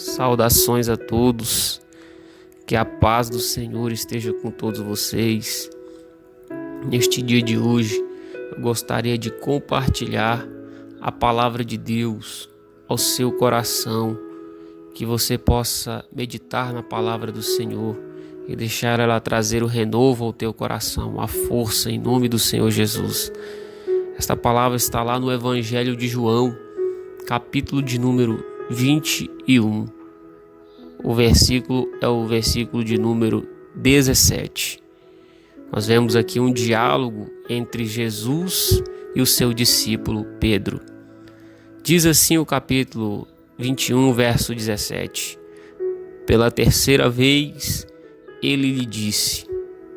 Saudações a todos, que a paz do Senhor esteja com todos vocês. Neste dia de hoje, eu gostaria de compartilhar a palavra de Deus ao seu coração, que você possa meditar na palavra do Senhor e deixar ela trazer o renovo ao teu coração, a força em nome do Senhor Jesus. Esta palavra está lá no Evangelho de João, capítulo de número 21. O versículo é o versículo de número 17. Nós vemos aqui um diálogo entre Jesus e o seu discípulo Pedro. Diz assim o capítulo 21, verso 17. Pela terceira vez, ele lhe disse: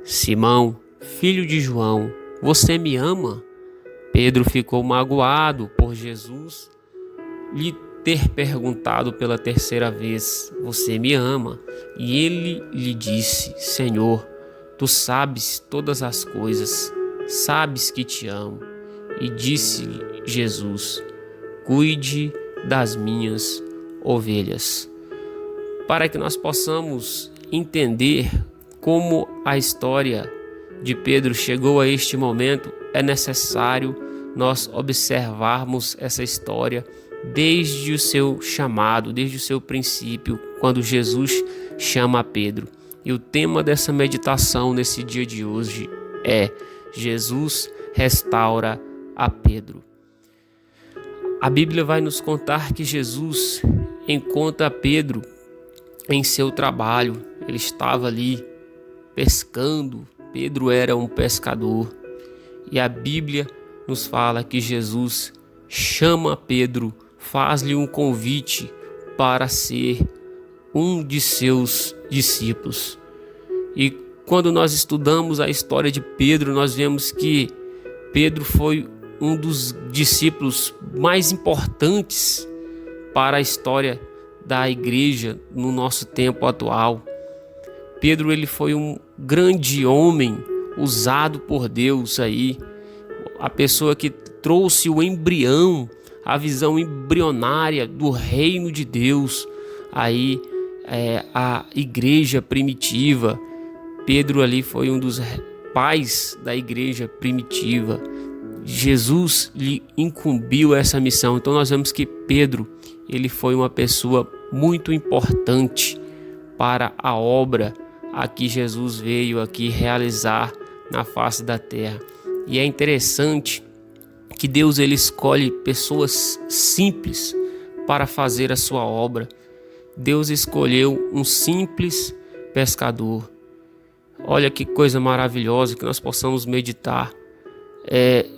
Simão, filho de João, você me ama? Pedro ficou magoado por Jesus lhe ter perguntado pela terceira vez: você me ama? E ele lhe disse: Senhor, tu sabes todas as coisas, sabes que te amo. E disse-lhe Jesus: cuide das minhas ovelhas. Para que nós possamos entender como a história de Pedro chegou a este momento, é necessário nós observarmos essa história desde o seu chamado, desde o seu princípio, quando Jesus chama Pedro. E o tema dessa meditação nesse dia de hoje é: Jesus restaura a Pedro. A Bíblia vai nos contar que Jesus encontra Pedro em seu trabalho. Ele estava ali pescando. Pedro era um pescador. E a Bíblia nos fala que Jesus chama Pedro, faz-lhe um convite para ser um de seus discípulos. E quando nós estudamos a história de Pedro, nós vemos que Pedro foi um dos discípulos mais importantes para a história da igreja no nosso tempo atual. Pedro, ele foi um grande homem usado por Deus aí, a pessoa que trouxe o embrião, a visão embrionária do reino de Deus, aí a igreja primitiva. Pedro ali foi um dos pais da igreja primitiva. Jesus lhe incumbiu essa missão. Então nós vemos que Pedro, ele foi uma pessoa muito importante para a obra a que Jesus veio aqui realizar na face da terra. E é interessante que Deus, ele escolhe pessoas simples para fazer a sua obra. Deus escolheu um simples pescador. Olha que coisa maravilhosa, que nós possamos meditar.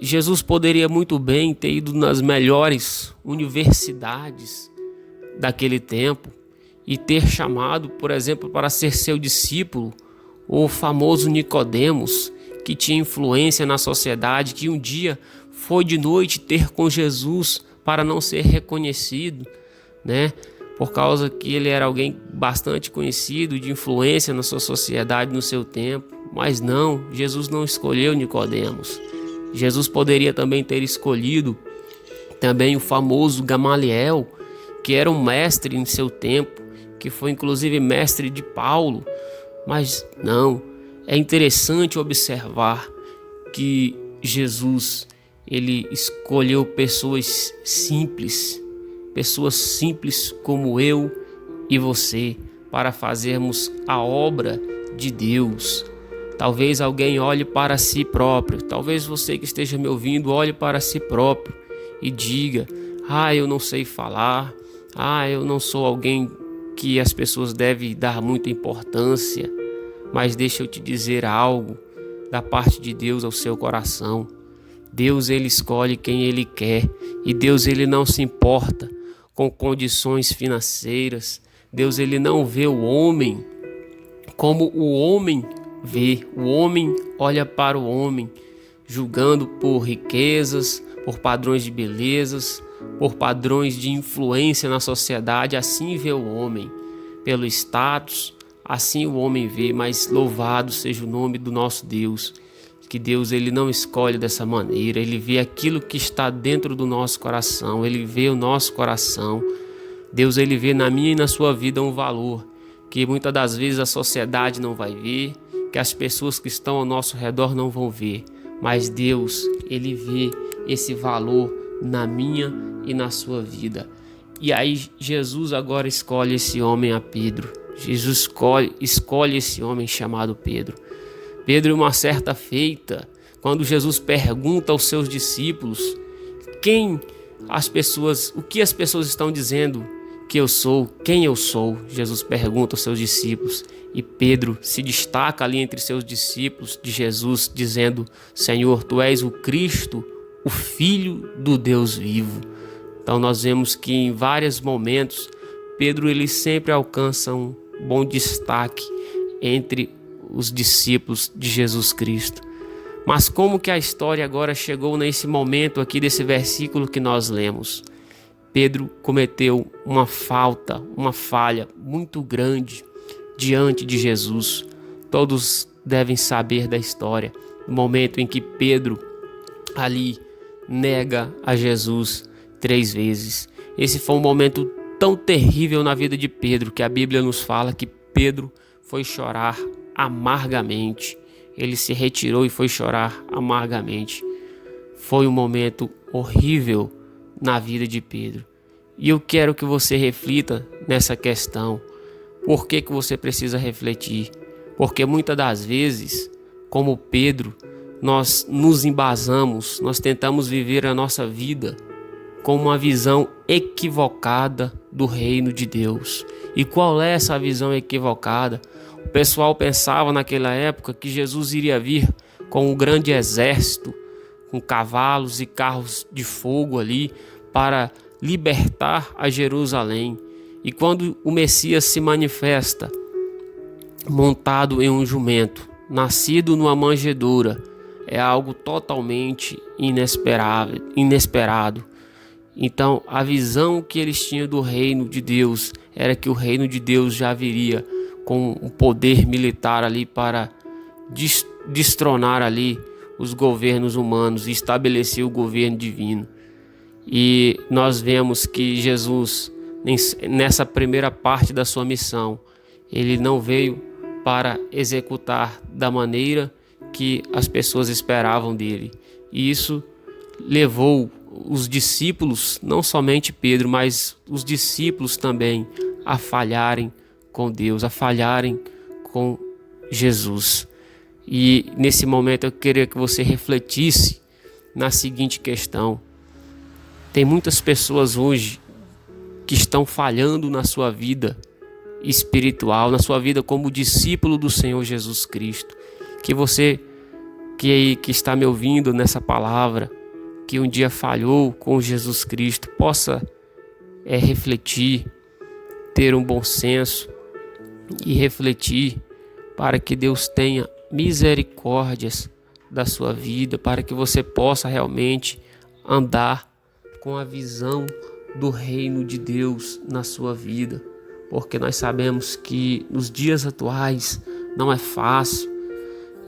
Jesus poderia muito bem ter ido nas melhores universidades daquele tempo e ter chamado, por exemplo, para ser seu discípulo o famoso Nicodemos, que tinha influência na sociedade, que um dia foi de noite ter com Jesus para não ser reconhecido, né? Por causa que ele era alguém bastante conhecido, de influência na sua sociedade no seu tempo. Mas não, Jesus não escolheu Nicodemos. Jesus poderia também ter escolhido também o famoso Gamaliel, que era um mestre em seu tempo, que foi inclusive mestre de Paulo. Mas não, é interessante observar que Jesus, ele escolheu pessoas simples como eu e você, para fazermos a obra de Deus. Talvez alguém olhe para si próprio, talvez você que esteja me ouvindo olhe para si próprio e diga: eu não sei falar, eu não sou alguém que as pessoas devem dar muita importância. Mas deixa eu te dizer algo da parte de Deus ao seu coração. Deus, ele escolhe quem ele quer, e Deus, ele não se importa com condições financeiras. Deus, ele não vê o homem como o homem vê. O homem olha para o homem julgando por riquezas, por padrões de belezas, por padrões de influência na sociedade. Assim vê o homem, pelo status. Assim o homem vê, mas louvado seja o nome do nosso Deus, que Deus, ele não escolhe dessa maneira. Ele vê aquilo que está dentro do nosso coração, ele vê o nosso coração. Deus, ele vê na minha e na sua vida um valor que muitas das vezes a sociedade não vai ver, que as pessoas que estão ao nosso redor não vão ver. Mas Deus, ele vê esse valor na minha e na sua vida. E aí Jesus agora escolhe esse homem a Pedro. Jesus escolhe esse homem chamado Pedro. Pedro, uma certa feita, quando Jesus pergunta aos seus discípulos o que as pessoas estão dizendo que eu sou, quem eu sou, Jesus pergunta aos seus discípulos. E Pedro se destaca ali entre seus discípulos de Jesus, dizendo: Senhor, tu és o Cristo, o Filho do Deus vivo. Então nós vemos que em vários momentos Pedro ele sempre alcança um bom destaque entre os discípulos de Jesus Cristo. Mas como que a história agora chegou nesse momento aqui desse versículo que nós lemos? Pedro cometeu uma falha muito grande diante de Jesus. Todos devem saber da história, no momento em que Pedro ali nega a Jesus 3 vezes. Esse foi um momento tão terrível na vida de Pedro, que a Bíblia nos fala que Pedro foi chorar amargamente. Ele se retirou e foi chorar amargamente. Foi um momento horrível na vida de Pedro. E eu quero que você reflita nessa questão. Por que você precisa refletir? Porque muitas das vezes, como Pedro, nós nos embasamos, nós tentamos viver a nossa vida com uma visão equivocada do reino de Deus. E qual é essa visão equivocada? O pessoal pensava naquela época que Jesus iria vir com um grande exército, com cavalos e carros de fogo ali, para libertar a Jerusalém. E quando o Messias se manifesta, montado em um jumento, nascido numa manjedoura, é algo totalmente inesperado. Então, a visão que eles tinham do reino de Deus era que o reino de Deus já viria com um poder militar ali para destronar ali os governos humanos e estabelecer o governo divino. E nós vemos que Jesus, nessa primeira parte da sua missão, ele não veio para executar da maneira que as pessoas esperavam dele. E isso levou os discípulos, não somente Pedro, mas os discípulos também, a falharem com Deus, a falharem com Jesus. E nesse momento eu queria que você refletisse na seguinte questão: tem muitas pessoas hoje que estão falhando na sua vida espiritual, na sua vida como discípulo do Senhor Jesus Cristo. Que você que está me ouvindo nessa palavra, que um dia falhou com Jesus Cristo, possa refletir, ter um bom senso e refletir para que Deus tenha misericórdias da sua vida, para que você possa realmente andar com a visão do reino de Deus na sua vida, porque nós sabemos que nos dias atuais não é fácil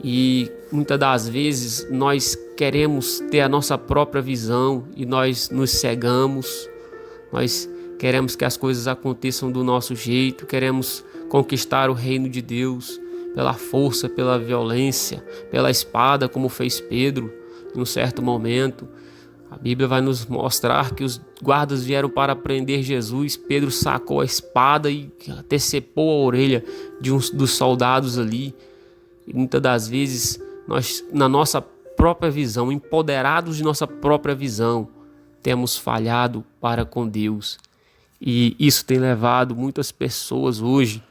e muitas das vezes nós queremos ter a nossa própria visão e nós nos cegamos, nós queremos que as coisas aconteçam do nosso jeito, queremos conquistar o reino de Deus pela força, pela violência, pela espada, como fez Pedro em um certo momento. A Bíblia vai nos mostrar que os guardas vieram para prender Jesus. Pedro sacou a espada e decepou a orelha de um dos soldados ali. E muitas das vezes nós, na nossa própria visão, empoderados de nossa própria visão, temos falhado para com Deus. E isso tem levado muitas pessoas hoje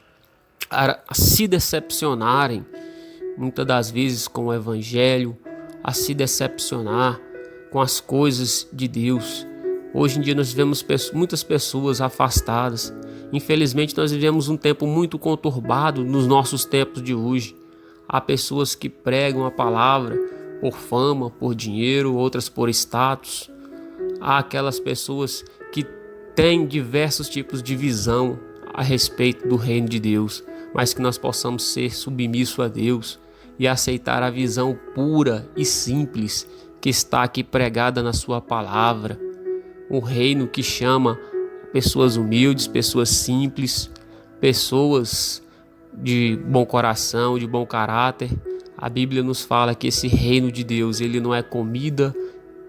a se decepcionarem, muitas das vezes com o Evangelho, a se decepcionar com as coisas de Deus. Hoje em dia nós vemos muitas pessoas afastadas. Infelizmente nós vivemos um tempo muito conturbado nos nossos tempos de hoje. Há pessoas que pregam a palavra por fama, por dinheiro, outras por status. Há aquelas pessoas que têm diversos tipos de visão a respeito do reino de Deus, mas que nós possamos ser submissos a Deus e aceitar a visão pura e simples que está aqui pregada na sua palavra. Um reino que chama pessoas humildes, pessoas simples, pessoas de bom coração, de bom caráter. A Bíblia nos fala que esse reino de Deus, ele não é comida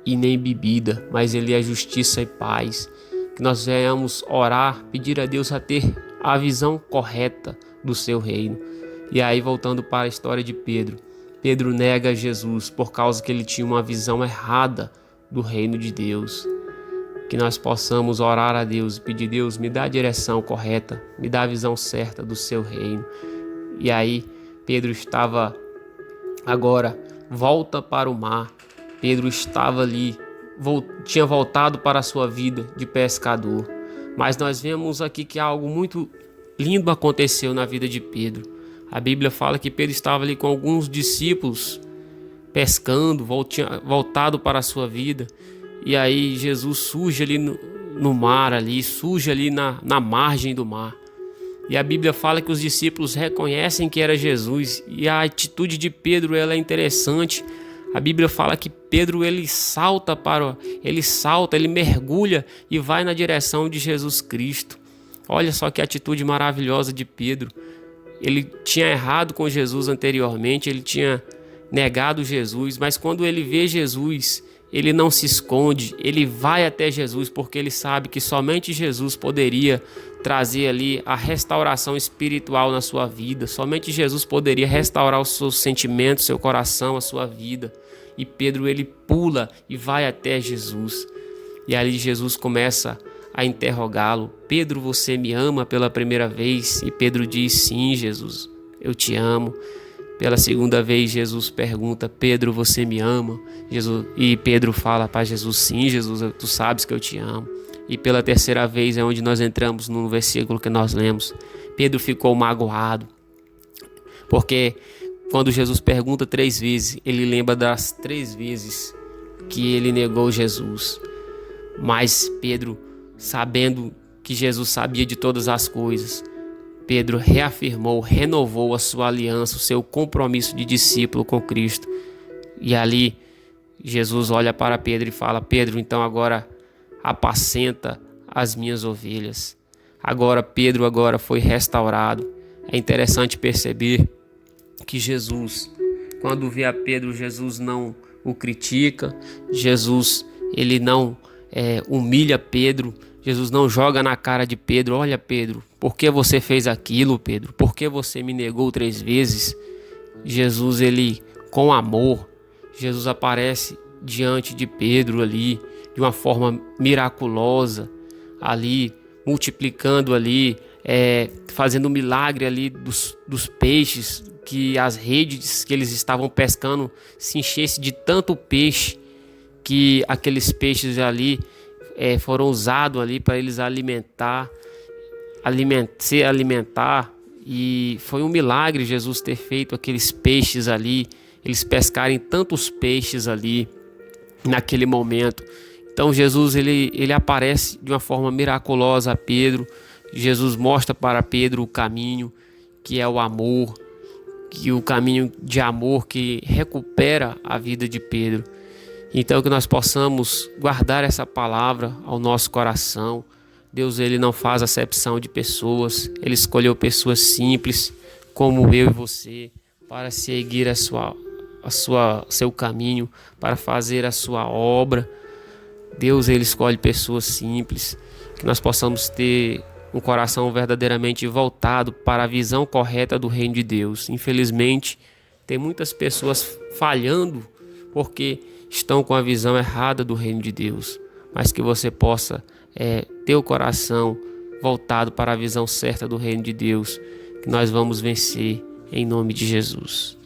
e nem bebida, mas ele é justiça e paz. Que nós venhamos orar, pedir a Deus a ter a visão correta do seu reino. E aí, voltando para a história de Pedro, Pedro nega Jesus por causa que ele tinha uma visão errada do reino de Deus. Que nós possamos orar a Deus e pedir: Deus, me dá a direção correta, me dá a visão certa do seu reino. E aí Pedro estava agora, volta para o mar. Pedro estava ali, tinha voltado para a sua vida de pescador. Mas nós vemos aqui que algo muito lindo aconteceu na vida de Pedro. A Bíblia fala que Pedro estava ali com alguns discípulos pescando, voltado para a sua vida. E aí Jesus surge ali no mar, surge ali na margem do mar. E a Bíblia fala que os discípulos reconhecem que era Jesus. E a atitude de Pedro, ela é interessante. A Bíblia fala que Pedro, ele mergulha e vai na direção de Jesus Cristo. Olha só que atitude maravilhosa de Pedro. Ele tinha errado com Jesus anteriormente, ele tinha negado Jesus, mas quando ele vê Jesus, ele não se esconde, ele vai até Jesus, porque ele sabe que somente Jesus poderia trazer ali a restauração espiritual na sua vida. Somente Jesus poderia restaurar os seus sentimentos, seu coração, a sua vida. E Pedro, ele pula e vai até Jesus. E ali Jesus começa a interrogá-lo: Pedro, você me ama pela primeira vez? E Pedro diz: sim, Jesus, eu te amo. Pela segunda vez, Jesus pergunta: Pedro, você me ama? E Pedro fala para Jesus: sim, Jesus, tu sabes que eu te amo. E pela terceira vez é onde nós entramos no versículo que nós lemos. Pedro ficou magoado, porque quando Jesus pergunta 3 vezes, ele lembra das 3 vezes que ele negou Jesus. Mas Pedro, sabendo que Jesus sabia de todas as coisas, Pedro reafirmou, renovou a sua aliança, o seu compromisso de discípulo com Cristo. E ali Jesus olha para Pedro e fala: Pedro, então agora apacenta as minhas ovelhas. Agora Pedro foi restaurado. É interessante perceber que Jesus, quando vê a Pedro, Jesus não o critica, Jesus ele não humilha Pedro, Jesus não joga na cara de Pedro: olha, Pedro, por que você fez aquilo, Pedro? Por que você me negou 3 vezes? Jesus, ele, com amor, Jesus aparece diante de Pedro ali, de uma forma miraculosa, ali, multiplicando ali, fazendo um milagre ali dos peixes, que as redes que eles estavam pescando se enchessem de tanto peixe, que aqueles peixes ali foram usados ali para eles se alimentar. E foi um milagre Jesus ter feito aqueles peixes ali, eles pescarem tantos peixes ali naquele momento. Então Jesus ele aparece de uma forma miraculosa a Pedro. Jesus mostra para Pedro o caminho, que é o amor, que o caminho de amor que recupera a vida de Pedro. Então que nós possamos guardar essa palavra ao nosso coração. Deus, ele não faz acepção de pessoas, ele escolheu pessoas simples como eu e você para seguir seu caminho, para fazer a sua obra. Deus, ele escolhe pessoas simples, que nós possamos ter um coração verdadeiramente voltado para a visão correta do reino de Deus. Infelizmente, tem muitas pessoas falhando porque estão com a visão errada do reino de Deus, mas que você possa ter o coração voltado para a visão certa do reino de Deus, que nós vamos vencer em nome de Jesus.